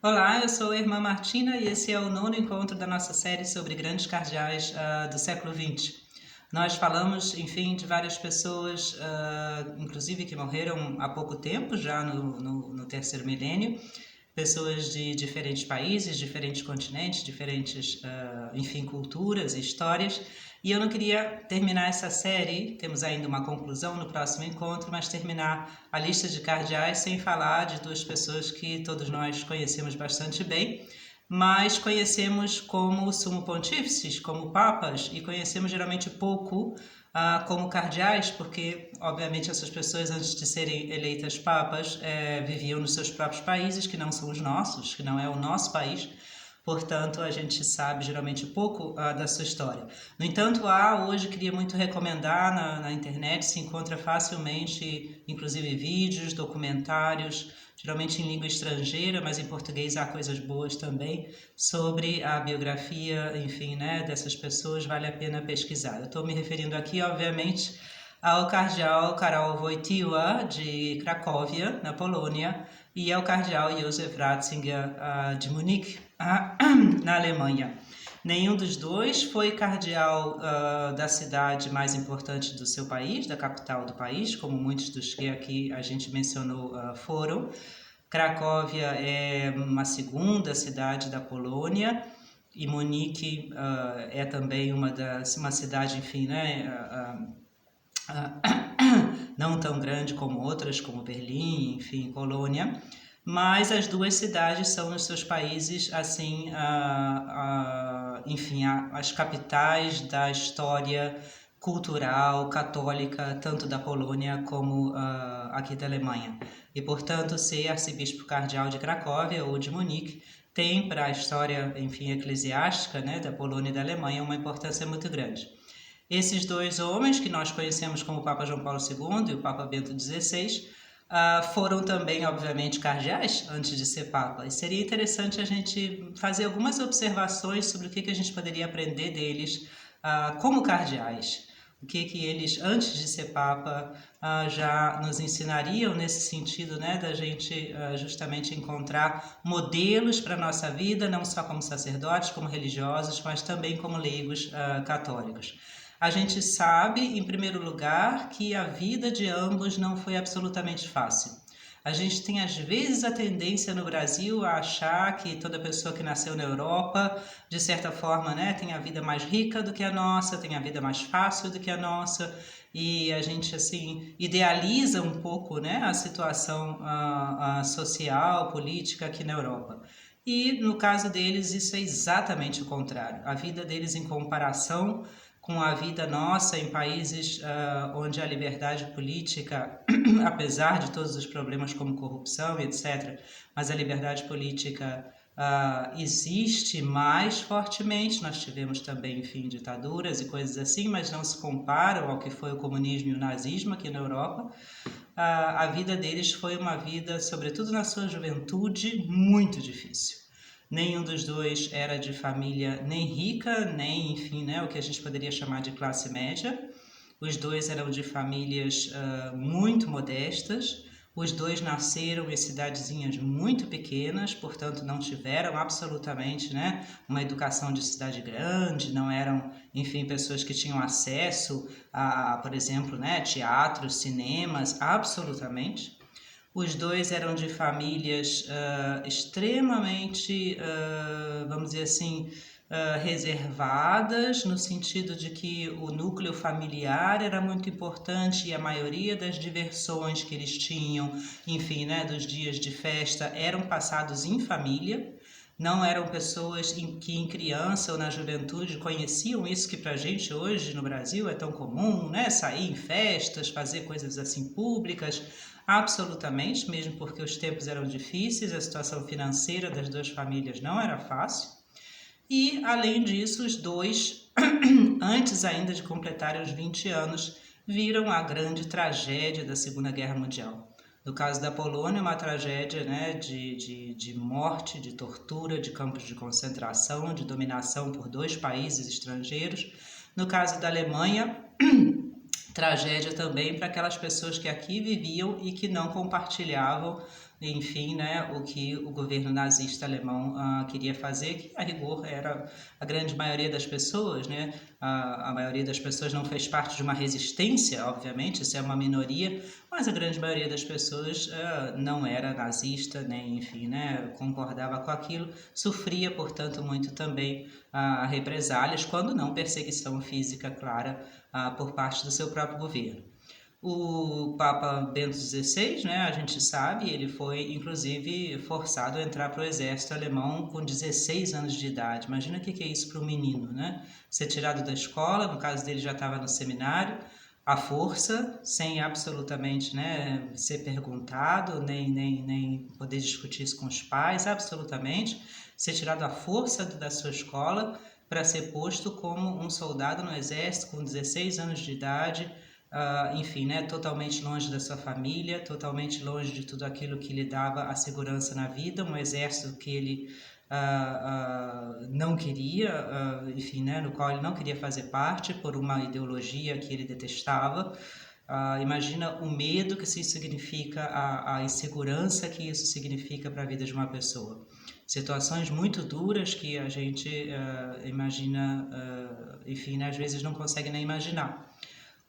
Olá, eu sou a irmã Martina e esse é o nono encontro da nossa série sobre grandes cardeais do século XX. Nós falamos, enfim, de várias pessoas, inclusive que morreram há pouco tempo, já no terceiro milênio, pessoas de diferentes países, diferentes continentes, diferentes, enfim, culturas e histórias. E eu não queria terminar essa série, temos ainda uma conclusão no próximo encontro, mas terminar a lista de cardeais sem falar de duas pessoas que todos nós conhecemos bastante bem, mas conhecemos como sumo pontífices, como papas, e conhecemos geralmente pouco como cardeais, porque, obviamente, essas pessoas, antes de serem eleitas papas, viviam nos seus próprios países, que não são os nossos, que não é o nosso país. Portanto, a gente sabe geralmente pouco da sua história. No entanto, hoje queria muito recomendar na internet, se encontra facilmente, inclusive vídeos, documentários, geralmente em língua estrangeira, mas em português há coisas boas também, sobre a biografia, enfim, né, dessas pessoas, vale a pena pesquisar. Eu estou me referindo aqui, obviamente, ao cardeal Karol Wojtyła, de Cracóvia, na Polônia, e ao cardeal Josef Ratzinger, de Munique, na Alemanha. Nenhum dos dois foi cardeal da cidade mais importante do seu país, da capital do país, como muitos dos que aqui a gente mencionou foram. Cracóvia é uma segunda cidade da Polônia e Munique é também uma cidade, enfim, né, não tão grande como outras, como Berlim, enfim, Colônia, mas as duas cidades são nos seus países, assim, enfim, as capitais da história cultural católica, tanto da Polônia como aqui da Alemanha. E, portanto, ser arcebispo cardeal de Cracóvia ou de Munique tem para a história, enfim, eclesiástica, né, da Polônia e da Alemanha uma importância muito grande. Esses dois homens, que nós conhecemos como o Papa João Paulo II e o Papa Bento XVI, foram também, obviamente, cardeais antes de ser Papa. E seria interessante a gente fazer algumas observações sobre o que a gente poderia aprender deles como cardeais. O que eles, antes de ser Papa, já nos ensinariam nesse sentido, né, da gente justamente encontrar modelos para a nossa vida, não só como sacerdotes, como religiosos, mas também como leigos católicos. A gente sabe, em primeiro lugar, que a vida de ambos não foi absolutamente fácil. A gente tem às vezes a tendência no Brasil a achar que toda pessoa que nasceu na Europa, de certa forma, né, tem a vida mais rica do que a nossa, tem a vida mais fácil do que a nossa, e a gente assim idealiza um pouco, né, a situação social, política aqui na Europa. E no caso deles isso é exatamente o contrário. A vida deles em comparação com a vida nossa em países onde a liberdade política, apesar de todos os problemas como corrupção e etc., mas a liberdade política existe mais fortemente. Nós tivemos também, enfim, ditaduras e coisas assim, mas não se comparam ao que foi o comunismo e o nazismo aqui na Europa. A vida deles foi uma vida, sobretudo na sua juventude, muito difícil. Nenhum dos dois era de família nem rica, nem, enfim, né, o que a gente poderia chamar de classe média. Os dois eram de famílias muito modestas. Os dois nasceram em cidadezinhas muito pequenas, portanto não tiveram absolutamente, né, uma educação de cidade grande, não eram, enfim, pessoas que tinham acesso por exemplo, né, teatros, cinemas, absolutamente. Os dois eram de famílias extremamente, vamos dizer assim, reservadas, no sentido de que o núcleo familiar era muito importante e a maioria das diversões que eles tinham, enfim, né, dos dias de festa, eram passados em família. Não eram pessoas que em criança ou na juventude conheciam isso que pra gente hoje no Brasil é tão comum, né? Sair em festas, fazer coisas assim públicas, absolutamente, mesmo porque os tempos eram difíceis, a situação financeira das duas famílias não era fácil. E, além disso, os dois, antes ainda de completarem os 20 anos, viram a grande tragédia da Segunda Guerra Mundial. No caso da Polônia, uma tragédia, né, de morte, de tortura, de campos de concentração, de dominação por dois países estrangeiros. No caso da Alemanha, tragédia também para aquelas pessoas que aqui viviam e que não compartilhavam enfim, né, o que o governo nazista alemão queria fazer, que a rigor era a grande maioria das pessoas, né, a maioria das pessoas não fez parte de uma resistência, obviamente, isso é uma minoria, mas a grande maioria das pessoas não era nazista, né, enfim, né, concordava com aquilo, sofria, portanto, muito também represálias, quando não perseguição física clara por parte do seu próprio governo. O Papa Bento XVI, né, a gente sabe, ele foi inclusive forçado a entrar para o exército alemão com 16 anos de idade. Imagina o que é isso para um menino, né? Ser tirado da escola, no caso dele já estava no seminário, à força, sem absolutamente, né, ser perguntado, nem poder discutir isso com os pais, absolutamente, ser tirado à força da sua escola para ser posto como um soldado no exército com 16 anos de idade, enfim, né, totalmente longe da sua família, totalmente longe de tudo aquilo que lhe dava a segurança na vida, um exército que ele não queria, enfim, né, no qual ele não queria fazer parte por uma ideologia que ele detestava. Imagina o medo que isso significa, a insegurança que isso significa para a vida de uma pessoa. Situações muito duras que a gente imagina, enfim, né, às vezes não consegue nem imaginar.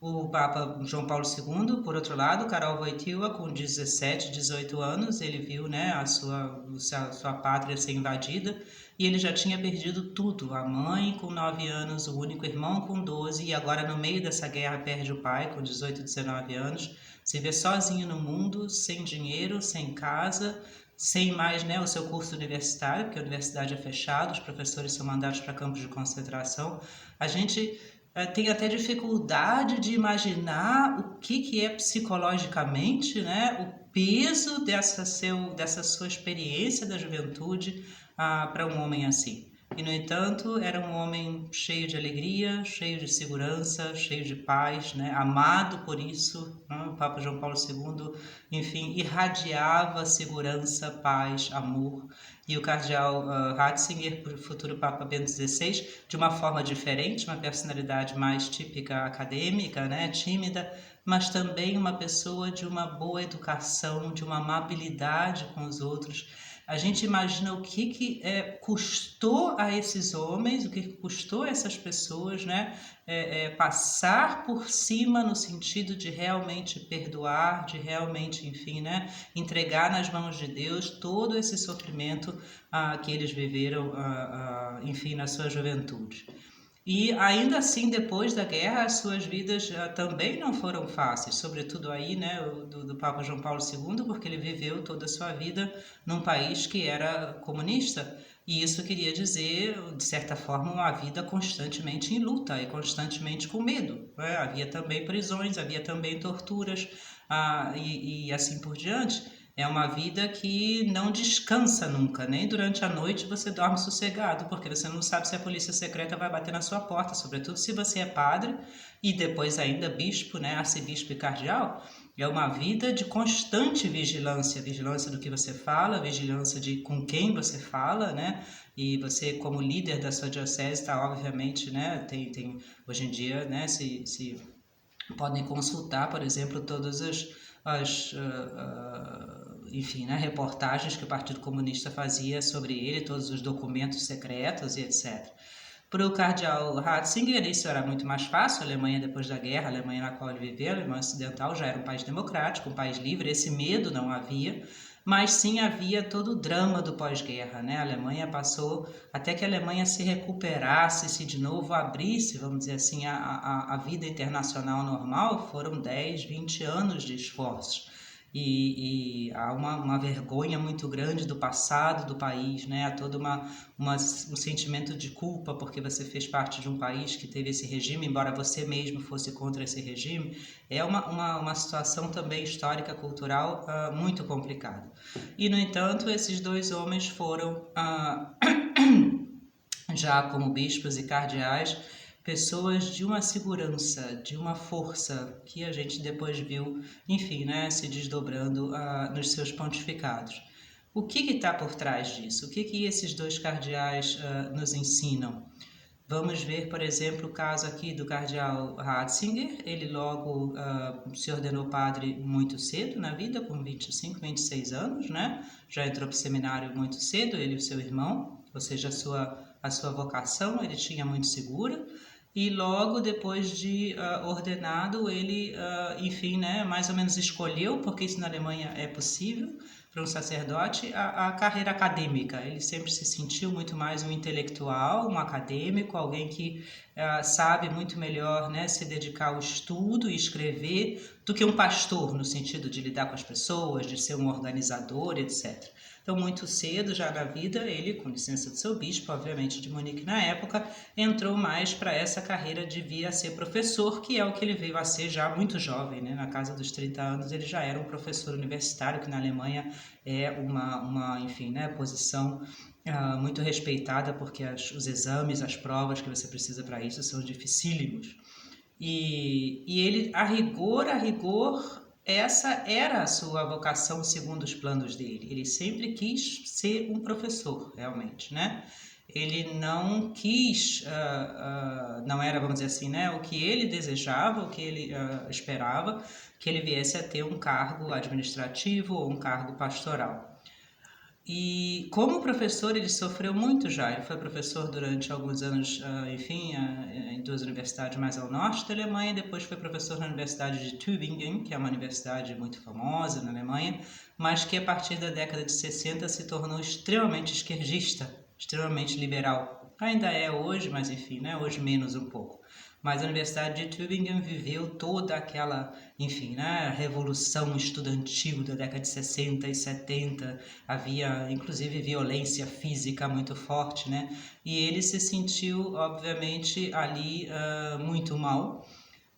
O Papa João Paulo II, por outro lado, Karol Wojtyła, com 17, 18 anos, ele viu, né, a sua pátria ser invadida e ele já tinha perdido tudo. A mãe com 9 anos, o único irmão com 12 e agora no meio dessa guerra perde o pai com 18, 19 anos. Se vê sozinho no mundo, sem dinheiro, sem casa, sem mais, né, o seu curso universitário, porque a universidade é fechada, os professores são mandados para campos de concentração. A gente tem até dificuldade de imaginar o que é psicologicamente, né, o peso dessa sua experiência da juventude para um homem assim. E, no entanto, era um homem cheio de alegria, cheio de segurança, cheio de paz, né? Amado por isso, né? O Papa João Paulo II, enfim, irradiava segurança, paz, amor. E o cardeal Ratzinger, futuro Papa Bento XVI, de uma forma diferente, uma personalidade mais típica acadêmica, né? Tímida, mas também uma pessoa de uma boa educação, de uma amabilidade com os outros. A gente imagina o que custou a esses homens, o que custou a essas pessoas, né, passar por cima no sentido de realmente perdoar, de realmente, enfim, né, entregar nas mãos de Deus todo esse sofrimento que eles viveram, enfim, na sua juventude. E ainda assim, depois da guerra, as suas vidas também não foram fáceis, sobretudo aí, né, do Papa João Paulo II, porque ele viveu toda a sua vida num país que era comunista. E isso queria dizer, de certa forma, uma vida constantemente em luta e constantemente com medo, né? Havia também prisões, havia também torturas e assim por diante. É uma vida que não descansa nunca, nem durante a noite você dorme sossegado, porque você não sabe se a polícia secreta vai bater na sua porta, sobretudo se você é padre e depois ainda bispo, né, arcebispo e cardeal. É uma vida de constante vigilância, vigilância do que você fala, vigilância de com quem você fala, né? E você, como líder da sua diocese, está obviamente, né? Hoje em dia, né? Se podem consultar, por exemplo, todas enfim, né, reportagens que o Partido Comunista fazia sobre ele, todos os documentos secretos e etc. Para o cardeal Ratzinger, isso era muito mais fácil. A Alemanha, depois da guerra, a Alemanha na qual ele viveu, a Alemanha Ocidental, já era um país democrático, um país livre, esse medo não havia, mas sim havia todo o drama do pós-guerra, né? A Alemanha passou, até que a Alemanha se recuperasse, se de novo abrisse, vamos dizer assim, a vida internacional normal, foram 10, 20 anos de esforços. E há uma vergonha muito grande do passado do país, né? Há todo um sentimento de culpa porque você fez parte de um país que teve esse regime, embora você mesmo fosse contra esse regime. É uma situação também histórica, cultural muito complicada. E, no entanto, esses dois homens foram, já como bispos e cardeais, pessoas de uma segurança, de uma força que a gente depois viu, enfim, né, se desdobrando nos seus pontificados. O que está por trás disso? O que esses dois cardeais nos ensinam? Vamos ver, por exemplo, o caso aqui do cardeal Ratzinger. Ele logo se ordenou padre muito cedo na vida, com 25, 26 anos, né? Já entrou para o seminário muito cedo, ele e o seu irmão, ou seja, a sua vocação ele tinha muito segura. E logo depois de ordenado, ele, enfim, né, mais ou menos escolheu, porque isso na Alemanha é possível, para um sacerdote, a carreira acadêmica. Ele sempre se sentiu muito mais um intelectual, um acadêmico, alguém que sabe muito melhor, né, se dedicar ao estudo e escrever do que um pastor, no sentido de lidar com as pessoas, de ser um organizador, etc. Então, muito cedo já na vida, ele, com licença do seu bispo, obviamente de Munique na época, entrou mais para essa carreira de vir a ser professor, que é o que ele veio a ser já muito jovem, né? Na casa dos 30 anos ele já era um professor universitário, que na Alemanha é enfim, né, posição muito respeitada, porque os exames, as provas que você precisa para isso são dificílimos. E ele, a rigor, essa era a sua vocação segundo os planos dele. Ele sempre quis ser um professor, realmente, né? Ele não quis, não era, vamos dizer assim, né, o que ele desejava, o que ele esperava, que ele viesse a ter um cargo administrativo ou um cargo pastoral. E como professor ele sofreu muito já, ele foi professor durante alguns anos, enfim, em duas universidades mais ao norte da Alemanha, depois foi professor na Universidade de Tübingen, que é uma universidade muito famosa na Alemanha, mas que a partir da década de 60 se tornou extremamente esquerdista, extremamente liberal. Ainda é hoje, mas enfim, né, hoje menos um pouco. Mas a Universidade de Tübingen viveu toda aquela, enfim, né, revolução estudantil da década de 60 e 70, havia inclusive violência física muito forte, né? E ele se sentiu, obviamente, ali muito mal,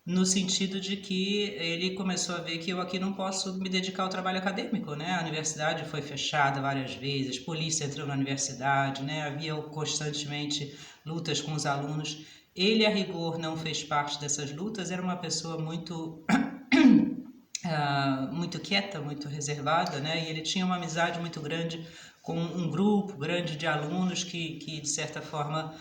no sentido de que ele começou a ver que eu aqui não posso me dedicar ao trabalho acadêmico, né? A universidade foi fechada várias vezes, polícia entrou na universidade, né? Havia constantemente lutas com os alunos. Ele, a rigor, não fez parte dessas lutas, era uma pessoa muito muito quieta, muito reservada, né? E ele tinha uma amizade muito grande com um grupo grande de alunos que de certa forma,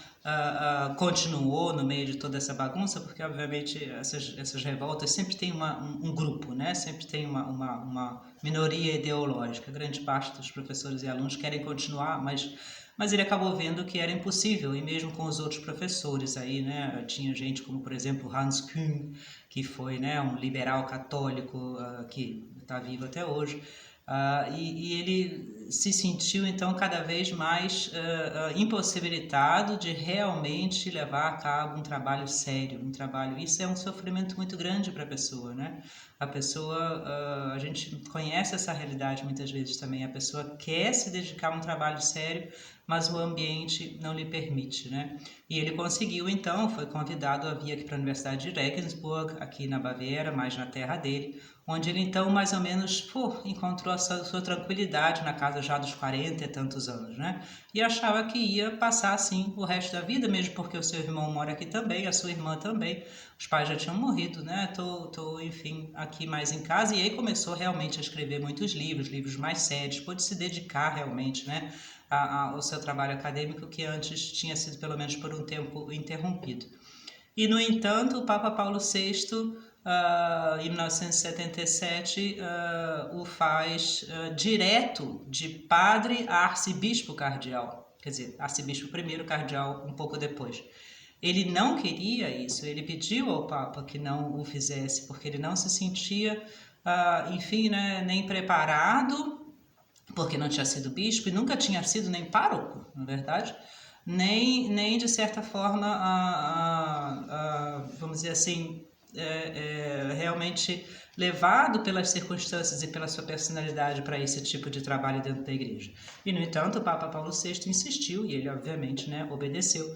continuou no meio de toda essa bagunça, porque obviamente essas revoltas sempre tem um grupo, né? Sempre tem uma minoria ideológica. Grande parte dos professores e alunos querem continuar, mas ele acabou vendo que era impossível, e mesmo com os outros professores aí, né, tinha gente como, por exemplo, Hans Küng, que foi, né, um liberal católico que está vivo até hoje, e ele se sentiu então cada vez mais impossibilitado de realmente levar a cabo um trabalho sério, um trabalho. Isso é um sofrimento muito grande para a pessoa, né? A pessoa, a gente conhece essa realidade muitas vezes também. A pessoa quer se dedicar a um trabalho sério, mas o ambiente não lhe permite, né? E ele conseguiu então, foi convidado a vir aqui para a Universidade de Regensburg, aqui na Baviera, mais na terra dele, onde ele então mais ou menos encontrou a sua tranquilidade na casa já dos 40 e tantos anos, né? E achava que ia passar assim o resto da vida, mesmo porque o seu irmão mora aqui também, a sua irmã também, os pais já tinham morrido, né? Tô, enfim, aqui mais em casa. E aí começou realmente a escrever muitos livros, livros mais sérios, pôde se dedicar realmente, né, ao seu trabalho acadêmico, que antes tinha sido pelo menos por um tempo interrompido. E, no entanto, o Papa Paulo VI, em 1977, o faz direto de padre a arcebispo cardeal. Quer dizer, arcebispo primeiro, cardeal um pouco depois. Ele não queria isso, ele pediu ao Papa que não o fizesse, porque ele não se sentia, enfim, né, nem preparado, porque não tinha sido bispo e nunca tinha sido nem pároco, na verdade, nem de certa forma, vamos dizer assim, realmente levado pelas circunstâncias e pela sua personalidade para esse tipo de trabalho dentro da igreja. E, no entanto, o Papa Paulo VI insistiu, e ele, obviamente, né, obedeceu,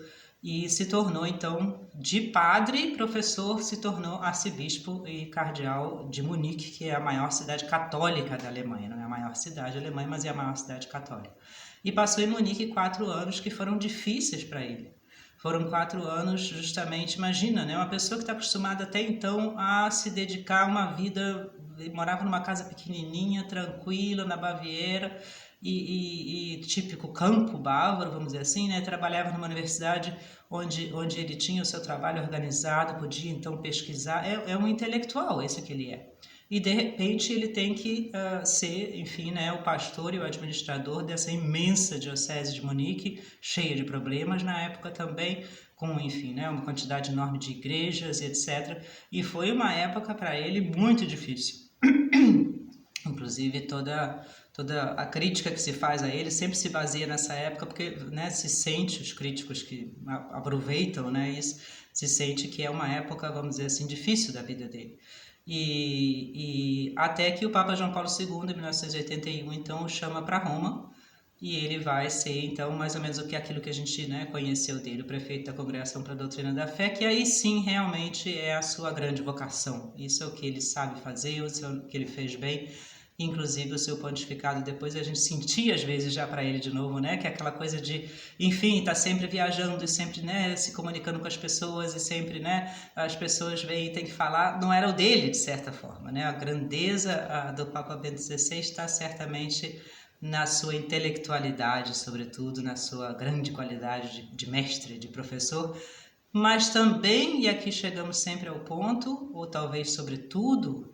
e se tornou, então, de padre, professor, se tornou arcebispo e cardeal de Munique, que é a maior cidade católica da Alemanha. Não é a maior cidade alemã, mas é a maior cidade católica. E passou em Munique 4 anos que foram difíceis para ele. Foram 4 anos, justamente, imagina, né? Uma pessoa que está acostumada até então a se dedicar a uma vida, morava numa casa pequenininha, tranquila, na Baviera, e típico campo bávaro, vamos dizer assim, né? Trabalhava numa universidade onde ele tinha o seu trabalho organizado, podia então pesquisar. É um intelectual, esse que ele é. E de repente ele tem que ser, enfim, né, o pastor e o administrador dessa imensa diocese de Munique, cheia de problemas na época também, com, enfim, né, uma quantidade enorme de igrejas, etc. E foi uma época para ele muito difícil. Inclusive toda a crítica que se faz a ele sempre se baseia nessa época, porque, né, se sente, os críticos que aproveitam, né, isso, se sente que é uma época, vamos dizer assim, difícil da vida dele. E até que o Papa João Paulo II, em 1981, então, o chama para Roma, e ele vai ser, então, mais ou menos aquilo que a gente, né, conheceu dele, o prefeito da Congregação para a Doutrina da Fé, que aí sim realmente é a sua grande vocação. Isso é o que ele sabe fazer, isso é o que ele fez bem. Inclusive o seu pontificado, depois a gente sentia às vezes já para ele de novo, né, que é aquela coisa de, enfim, tá sempre viajando e sempre, né, se comunicando com as pessoas e sempre, né, as pessoas vêm e tem que falar, não era o dele de certa forma, né, a grandeza do Papa Bento XVI está certamente na sua intelectualidade, sobretudo na sua grande qualidade de mestre, de professor, mas também, e aqui chegamos sempre ao ponto, ou talvez sobretudo,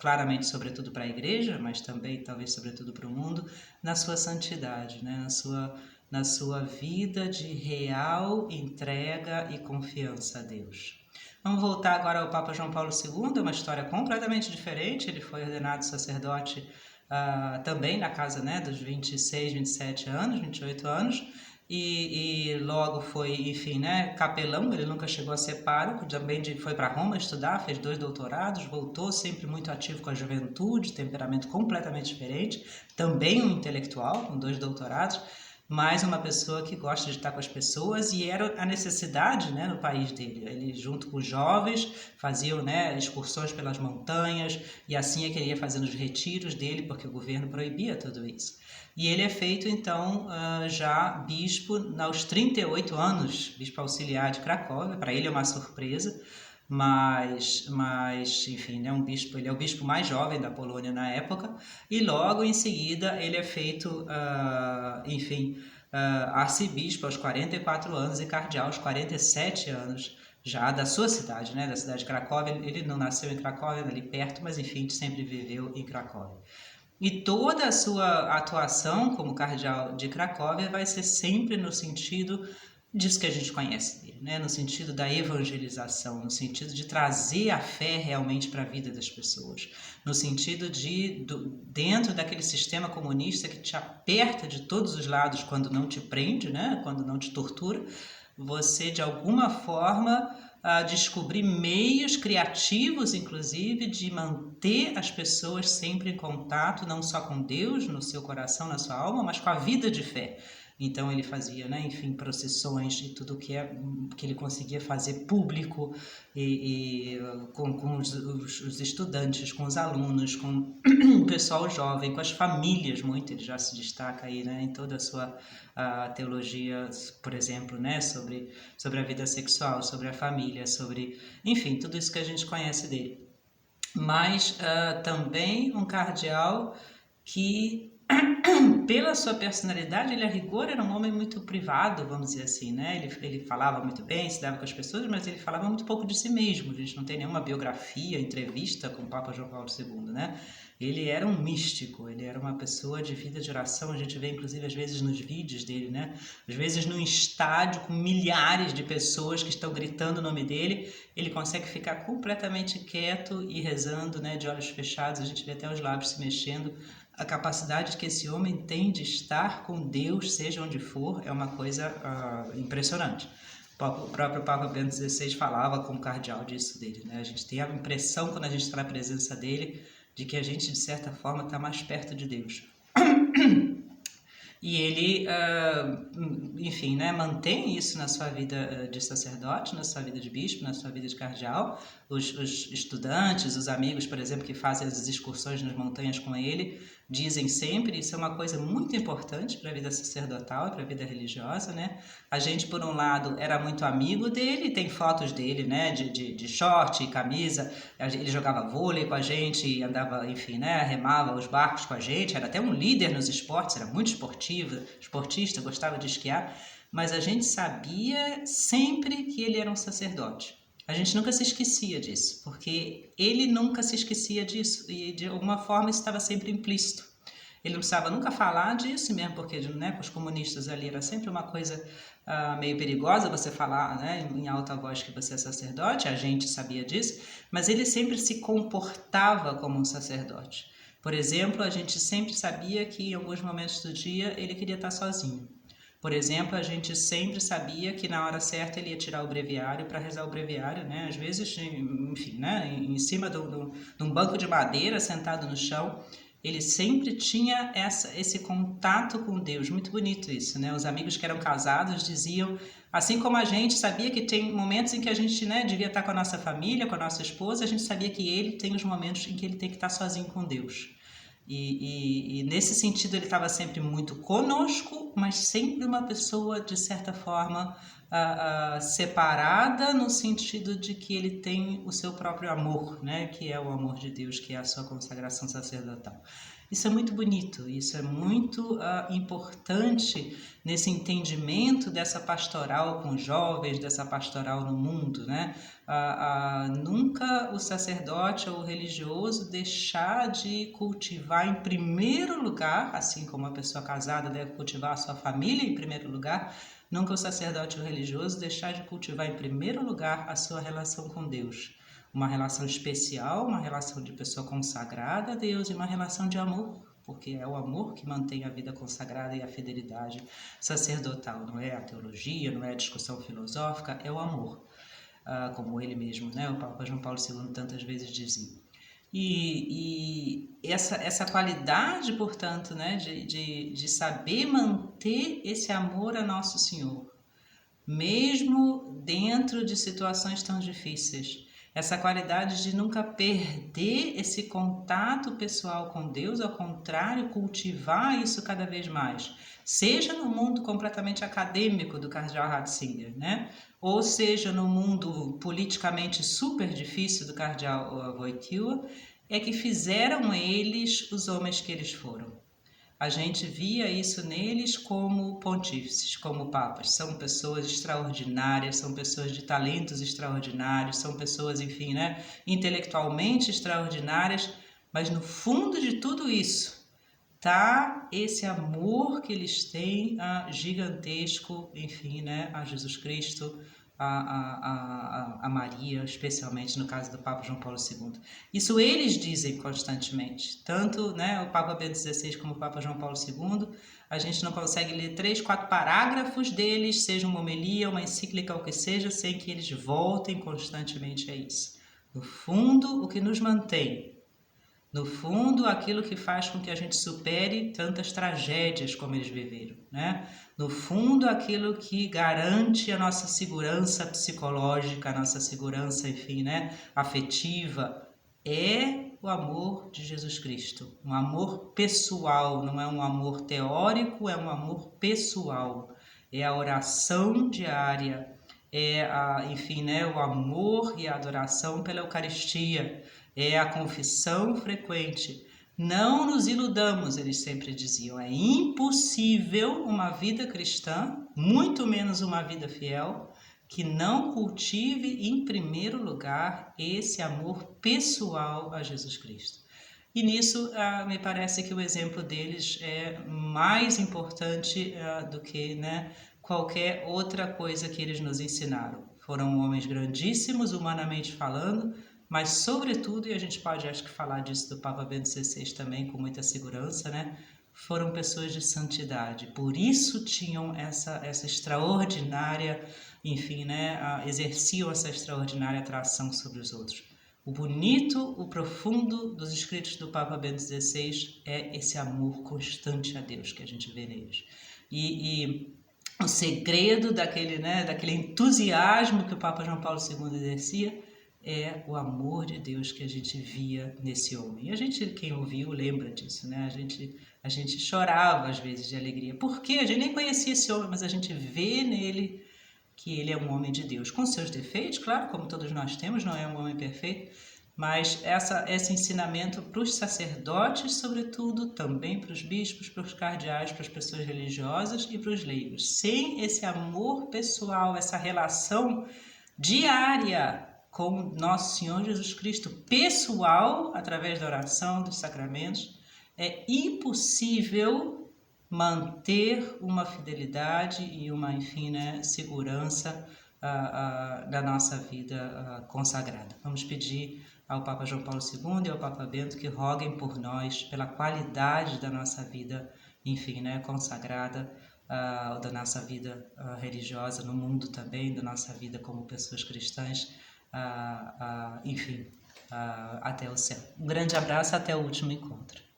claramente sobretudo para a igreja, mas também talvez sobretudo para o mundo, na sua santidade, né? na sua vida de real entrega e confiança a Deus. Vamos voltar agora ao Papa João Paulo II, uma história completamente diferente. Ele foi ordenado sacerdote também na casa, né, dos 26, 27 anos, 28 anos, e logo foi, enfim, né, capelão. Ele nunca chegou a ser pároco, também foi para Roma estudar, fez 2 doutorados, voltou sempre muito ativo com a juventude, temperamento completamente diferente, também um intelectual, com 2 doutorados, mas uma pessoa que gosta de estar com as pessoas, e era a necessidade, né, no país dele. Ele, junto com os jovens, faziam, né, excursões pelas montanhas, e assim é que ele ia fazendo os retiros dele, porque o governo proibia tudo isso. E ele é feito, então, já bispo aos 38 anos, bispo auxiliar de Cracóvia. Para ele é uma surpresa, mas enfim, né, ele é o bispo mais jovem da Polônia na época, e logo em seguida ele é feito, enfim, arcebispo aos 44 anos e cardeal aos 47 anos, já da sua cidade, né, da cidade de Cracóvia. Ele não nasceu em Cracóvia, ali perto, mas enfim, sempre viveu em Cracóvia. E toda a sua atuação como cardeal de Cracóvia vai ser sempre no sentido disso que a gente conhece dele, né? No sentido da evangelização, no sentido de trazer a fé realmente para a vida das pessoas, no sentido dentro daquele sistema comunista que te aperta de todos os lados quando não te prende, né? Quando não te tortura, você de alguma forma descobrir meios criativos, inclusive, de manter as pessoas sempre em contato, não só com Deus no seu coração, na sua alma, mas com a vida de fé. Então ele fazia, né, enfim, procissões e tudo que ele conseguia fazer público, com os estudantes, com os alunos, com o pessoal jovem, com as famílias. Muito ele já se destaca aí, né, em toda a sua teologia, por exemplo, né, sobre a vida sexual, sobre a família, sobre, enfim, tudo isso que a gente conhece dele. Mas também um cardeal que, pela sua personalidade, ele a rigor era um homem muito privado, vamos dizer assim, né? Ele falava muito bem, se dava com as pessoas, mas ele falava muito pouco de si mesmo. A gente não tem nenhuma biografia, entrevista com o Papa João Paulo II, né? Ele era um místico, ele era uma pessoa de vida de oração. A gente vê, inclusive, às vezes nos vídeos dele, né? Às vezes num estádio com milhares de pessoas que estão gritando o nome dele, ele consegue ficar completamente quieto e rezando, né? De olhos fechados. A gente vê até os lábios se mexendo. A capacidade que esse homem tem de estar com Deus, seja onde for, é uma coisa impressionante. O próprio Papa Bento XVI falava como cardeal disso dele, né? A gente tem a impressão, quando a gente está na presença dele, de que a gente, de certa forma, está mais perto de Deus. E ele, enfim, né, mantém isso na sua vida de sacerdote, na sua vida de bispo, na sua vida de cardeal. Os estudantes, os amigos, por exemplo, que fazem as excursões nas montanhas com ele, dizem sempre, isso é uma coisa muito importante para a vida sacerdotal e para a vida religiosa, né? A gente, por um lado, era muito amigo dele, tem fotos dele, né, de short, camisa, ele jogava vôlei com a gente, andava, enfim, né, remava os barcos com a gente, era até um líder nos esportes, era muito esportista, gostava de esquiar, mas a gente sabia sempre que ele era um sacerdote. A gente nunca se esquecia disso, porque ele nunca se esquecia disso e de alguma forma isso estava sempre implícito. Ele não precisava nunca falar disso, mesmo porque, né, com os comunistas ali era sempre uma coisa meio perigosa você falar, né, em alta voz que você é sacerdote, a gente sabia disso, mas ele sempre se comportava como um sacerdote. Por exemplo, a gente sempre sabia que em alguns momentos do dia ele queria estar sozinho. Por exemplo, a gente sempre sabia que na hora certa ele ia tirar o breviário para rezar o breviário, né? Às vezes, enfim, né? Em cima de um banco de madeira, sentado no chão, ele sempre tinha esse contato com Deus. Muito bonito isso, né? Os amigos que eram casados diziam, assim como a gente sabia que tem momentos em que a gente, né, devia estar com a nossa família, com a nossa esposa, a gente sabia que ele tem os momentos em que ele tem que estar sozinho com Deus. E nesse sentido ele estava sempre muito conosco, mas sempre uma pessoa, de certa forma, separada, no sentido de que ele tem o seu próprio amor, né? Que é o amor de Deus, que é a sua consagração sacerdotal. Isso é muito bonito, isso é muito importante nesse entendimento dessa pastoral com jovens, dessa pastoral no mundo, né? Nunca o sacerdote ou o religioso deixar de cultivar em primeiro lugar, assim como a pessoa casada deve cultivar a sua família em primeiro lugar, nunca o sacerdote ou o religioso deixar de cultivar em primeiro lugar a sua relação com Deus. Uma relação especial, uma relação de pessoa consagrada a Deus e uma relação de amor, porque é o amor que mantém a vida consagrada e a fidelidade sacerdotal, não é a teologia, não é a discussão filosófica, é o amor, como ele mesmo, né, o Papa João Paulo II tantas vezes dizia. E essa qualidade, portanto, né, de saber manter esse amor a Nosso Senhor, mesmo dentro de situações tão difíceis. Essa qualidade de nunca perder esse contato pessoal com Deus, ao contrário, cultivar isso cada vez mais. Seja no mundo completamente acadêmico do cardeal Ratzinger, né? Ou seja no mundo politicamente super difícil do cardeal Wojtyła, é que fizeram eles os homens que eles foram. A gente via isso neles como pontífices, como papas. São pessoas extraordinárias, são pessoas de talentos extraordinários, são pessoas, enfim, né, intelectualmente extraordinárias, mas no fundo de tudo isso tá esse amor que eles têm gigantesco, enfim, né, a Jesus Cristo, a Maria, especialmente no caso do Papa João Paulo II. Isso eles dizem constantemente, tanto, né, o Papa Bento XVI como o Papa João Paulo II, a gente não consegue ler 3, 4 parágrafos deles, seja uma homilia, uma encíclica, o que seja, sem que eles voltem constantemente a isso. No fundo, o que nos mantém, no fundo, aquilo que faz com que a gente supere tantas tragédias como eles viveram, né? No fundo, aquilo que garante a nossa segurança psicológica, a nossa segurança, enfim, né, afetiva, é o amor de Jesus Cristo. Um amor pessoal, não é um amor teórico, é um amor pessoal. É a oração diária, enfim, né, o amor e a adoração pela Eucaristia, é a confissão frequente. Não nos iludamos, eles sempre diziam, é impossível uma vida cristã, muito menos uma vida fiel, que não cultive em primeiro lugar esse amor pessoal a Jesus Cristo. E nisso me parece que o exemplo deles é mais importante do que, né, qualquer outra coisa que eles nos ensinaram. Foram homens grandíssimos, humanamente falando, mas sobretudo, e a gente pode acho que falar disso do Papa Bento XVI também com muita segurança, né? Foram pessoas de santidade, por isso tinham essa extraordinária, enfim, né? Exerciam essa extraordinária atração sobre os outros. O bonito, o profundo dos escritos do Papa Bento XVI é esse amor constante a Deus que a gente vê neles. E o segredo daquele entusiasmo que o Papa João Paulo II exercia é o amor de Deus que a gente via nesse homem. E a gente, quem ouviu, lembra disso, né? A gente chorava às vezes de alegria. Por quê? A gente nem conhecia esse homem, mas a gente vê nele que ele é um homem de Deus, com seus defeitos, claro, como todos nós temos, não é um homem perfeito, mas esse ensinamento para os sacerdotes, sobretudo, também para os bispos, para os cardeais, para as pessoas religiosas e para os leigos. Sem esse amor pessoal, essa relação diária com nosso Senhor Jesus Cristo, pessoal, através da oração, dos sacramentos, é impossível manter uma fidelidade e uma, enfim, né, segurança da nossa vida consagrada. Vamos pedir ao Papa João Paulo II e ao Papa Bento que roguem por nós, pela qualidade da nossa vida, enfim, né, consagrada, da nossa vida religiosa no mundo também, da nossa vida como pessoas cristãs, enfim, até o céu. Um grande abraço, até o último encontro.